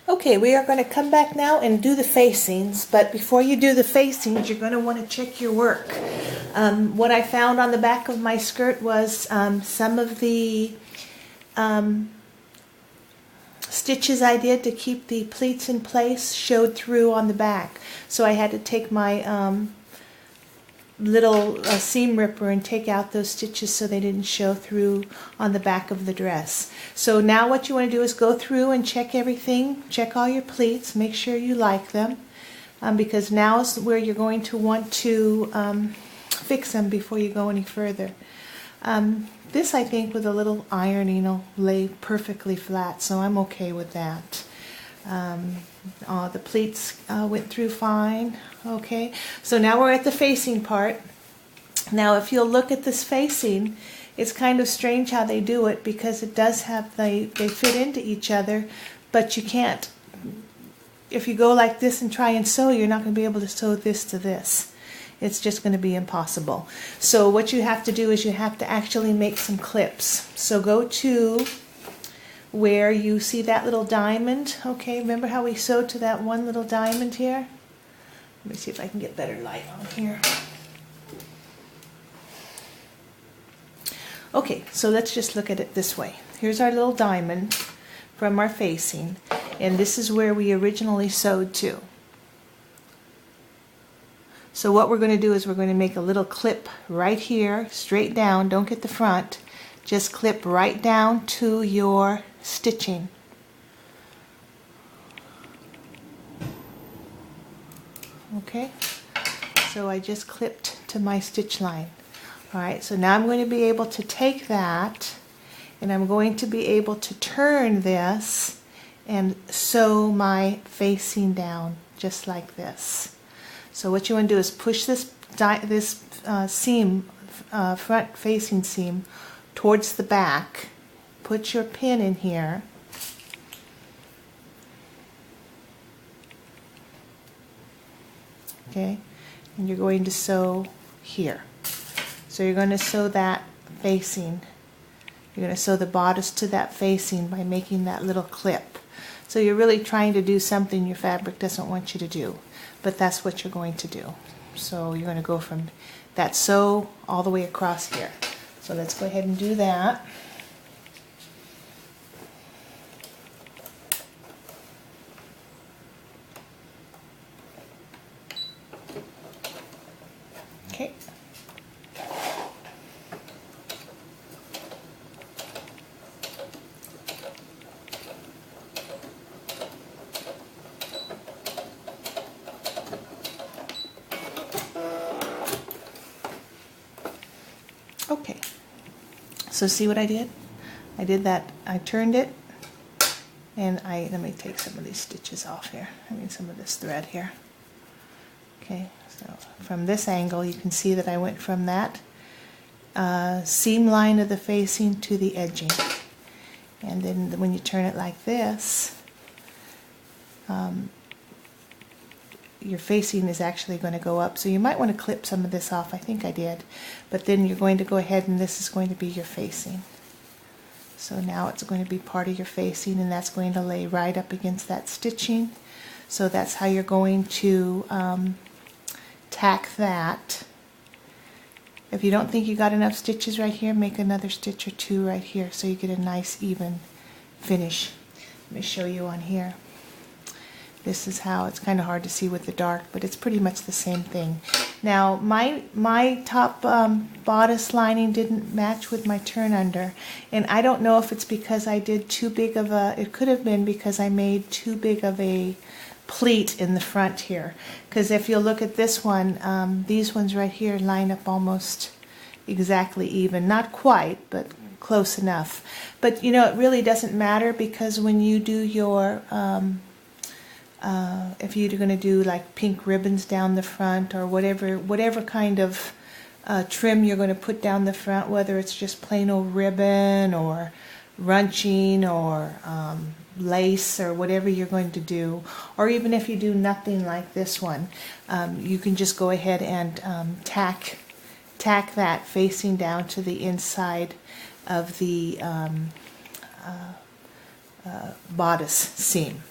Okay, we are going to come back now and do the facings, but before you do the facings, you're going to want to check your work. What I found on the back of my skirt was some of the stitches I did to keep the pleats in place showed through on the back. So I had to take my little seam ripper and take out those stitches so they didn't show through on the back of the dress. So now what you want to do is go through and check everything, check all your pleats, make sure you like them, because now is where you're going to want to fix them before you go any further. This, I think, with a little ironing will lay perfectly flat, so I'm okay with that. The pleats went through fine. Okay, so now we're at the facing part. Now if you'll look at this facing, it's kind of strange how they do it, because it does have, they fit into each other, but you can't, if you go like this and try and sew, you're not going to be able to sew this to this. It's just going to be impossible. So what you have to do is you have to actually make some clips. So go to where you see that little diamond. Okay, remember how we sewed to that one little diamond here? Let me see if I can get better light on here. Okay, so let's just look at it this way. Here's our little diamond from our facing, and this is where we originally sewed to. So what we're going to do is we're going to make a little clip right here, straight down, don't get the front, just clip right down to your stitching. Okay, so I just clipped to my stitch line. Alright, so now I'm going to be able to take that and I'm going to be able to turn this and sew my facing down just like this. So what you want to do is push this seam, front facing seam, towards the back. Put your pin in here. Okay, and you're going to sew here. So you're going to sew that facing. You're going to sew the bodice to that facing by making that little clip. So you're really trying to do something your fabric doesn't want you to do, but that's what you're going to do. So you're going to go from that sew all the way across here. So let's go ahead and do that. Okay. Okay. So see what I did? I did that. I turned it, and let me take some of these stitches off here. I mean some of this thread here. Okay, so from this angle you can see that I went from that seam line of the facing to the edging. And then when you turn it like this, your facing is actually going to go up. So you might want to clip some of this off. I think I did. But then you're going to go ahead and this is going to be your facing. So now it's going to be part of your facing, and that's going to lay right up against that stitching. So that's how you're going to tack that. If you don't think you got enough stitches right here, make another stitch or two right here so you get a nice even finish. Let me show you on here. This is how, it's kind of hard to see with the dark, but it's pretty much the same thing. Now my top bodice lining didn't match with my turn under, and I don't know if it's because I did too big of a, it could have been because I made too big of a pleat in the front here. Because if you'll look at this one, these ones right here line up almost exactly even. Not quite, but close enough. But you know, it really doesn't matter, because when you do your if you're going to do like pink ribbons down the front, or whatever kind of trim you're going to put down the front, whether it's just plain old ribbon or runching or lace or whatever you're going to do, or even if you do nothing like this one, you can just go ahead and tack that facing down to the inside of the bodice seam.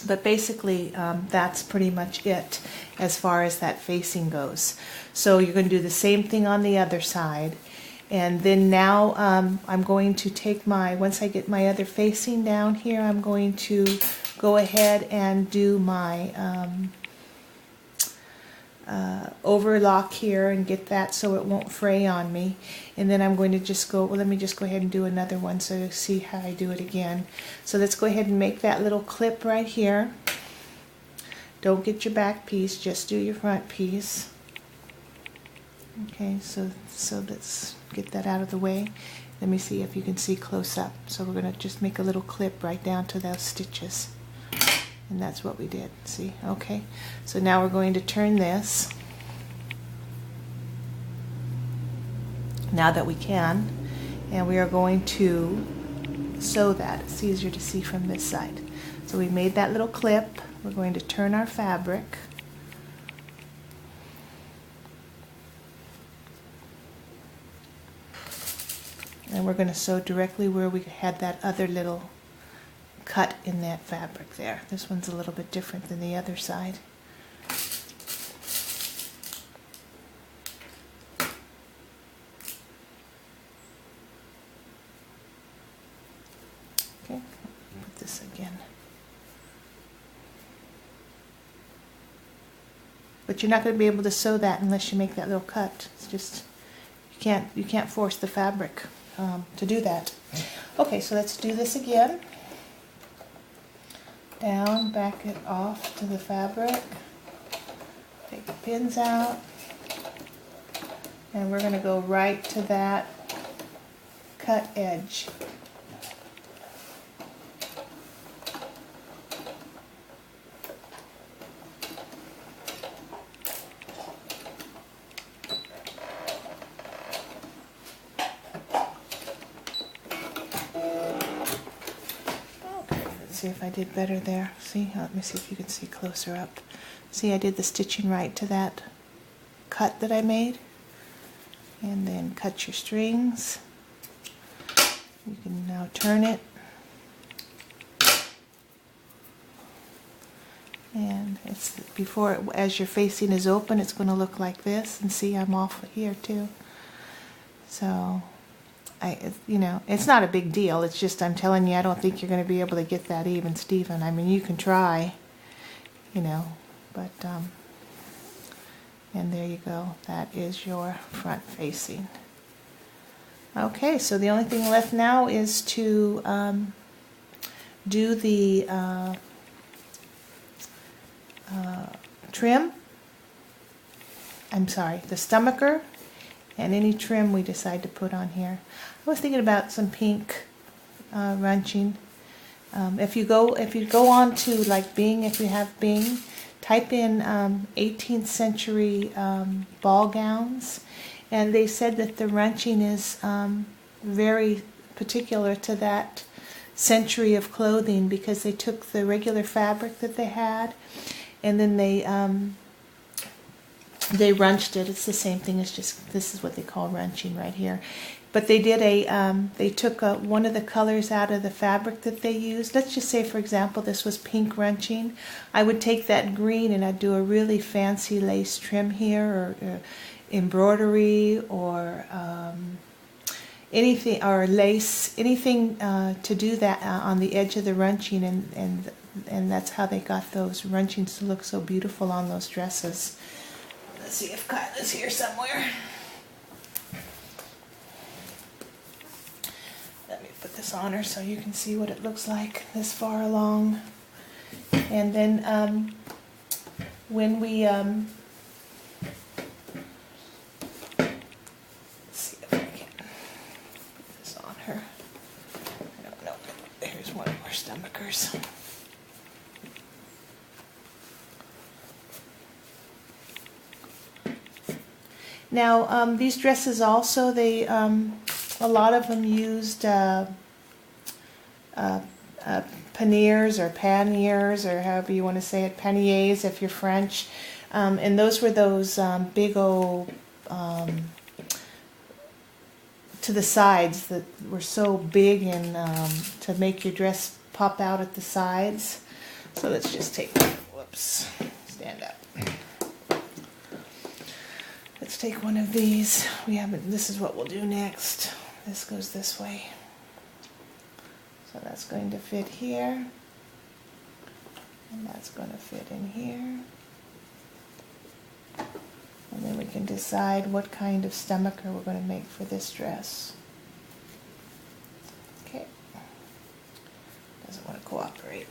But basically, that's pretty much it as far as that facing goes. So you're going to do the same thing on the other side. And then now I'm going to take once I get my other facing down here, I'm going to go ahead and do my overlock here and get that so it won't fray on me. And then I'm going to just go, well, let me just go ahead and do another one so you see how I do it again. So let's go ahead and make that little clip right here. Don't get your back piece, just do your front piece. Okay, so let's get that out of the way. Let me see if you can see close up. So we're going to just make a little clip right down to those stitches. And that's what we did, see? Okay, so now we're going to turn this, now that we can, and we are going to sew that. It's easier to see from this side. So we made that little clip. We're going to turn our fabric. And we're going to sew directly where we had that other little cut in that fabric there. This one's a little bit different than the other side. Okay, put this again. But you're not going to be able to sew that unless you make that little cut. It's just, you can't force the fabric to do that. Okay, so let's do this again. Down, back it off to the fabric, take the pins out, and we're going to go right to that cut edge. See if I did better there. See, let me see if you can see closer up. See, I did the stitching right to that cut that I made. And then cut your strings. You can now turn it. And it's before, as your facing is open, it's going to look like this. And see, I'm off here too. So you know, it's not a big deal. It's just, I'm telling you, I don't think you're going to be able to get that even, Stephen. I mean, you can try, you know, but, and there you go. That is your front facing. Okay, so the only thing left now is to do the trim. I'm sorry, the stomacher. And any trim we decide to put on here. I was thinking about some pink runching. If you go on to like Bing, if you have Bing, type in 18th century ball gowns, and they said that the runching is very particular to that century of clothing because they took the regular fabric that they had, and then they runched it. It's the same thing. It's just, this is what they call runching right here. But they did they took one of the colors out of the fabric that they used. Let's just say, for example, this was pink runching. I would take that green and I'd do a really fancy lace trim here, or embroidery, or anything, or lace, anything to do that on the edge of the runching, and that's how they got those runchings to look so beautiful on those dresses. Let's see if Kyle is here somewhere. Let me put this on her so you can see what it looks like this far along. And then when we let's see if I can put this on her. I don't know. Here's one of our stomachers. Now, these dresses also, they a lot of them used panniers or panniers, or however you want to say it, panniers if you're French. And those were those big old to the sides that were so big and to make your dress pop out at the sides. So let's just take, whoops, stand up. Let's take one of these. This is what we'll do next. This goes this way. So that's going to fit here. And that's going to fit in here. And then we can decide what kind of stomacher we're going to make for this dress. Okay. Doesn't want to cooperate.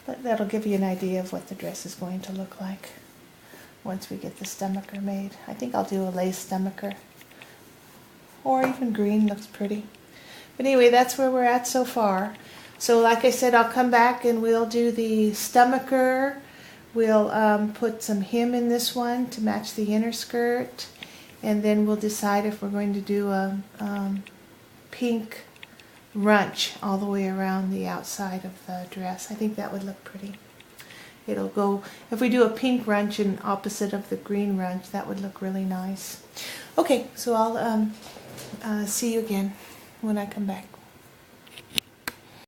But that'll give you an idea of what the dress is going to look like once we get the stomacher made. I think I'll do a lace stomacher. Or even green looks pretty. But anyway, that's where we're at so far. So like I said, I'll come back and we'll do the stomacher. We'll put some hem in this one to match the inner skirt. And then we'll decide if we're going to do a pink runch all the way around the outside of the dress. I think that would look pretty. It'll go, if we do a pink runch and opposite of the green runch, that would look really nice. Okay, so I'll see you again when I come back.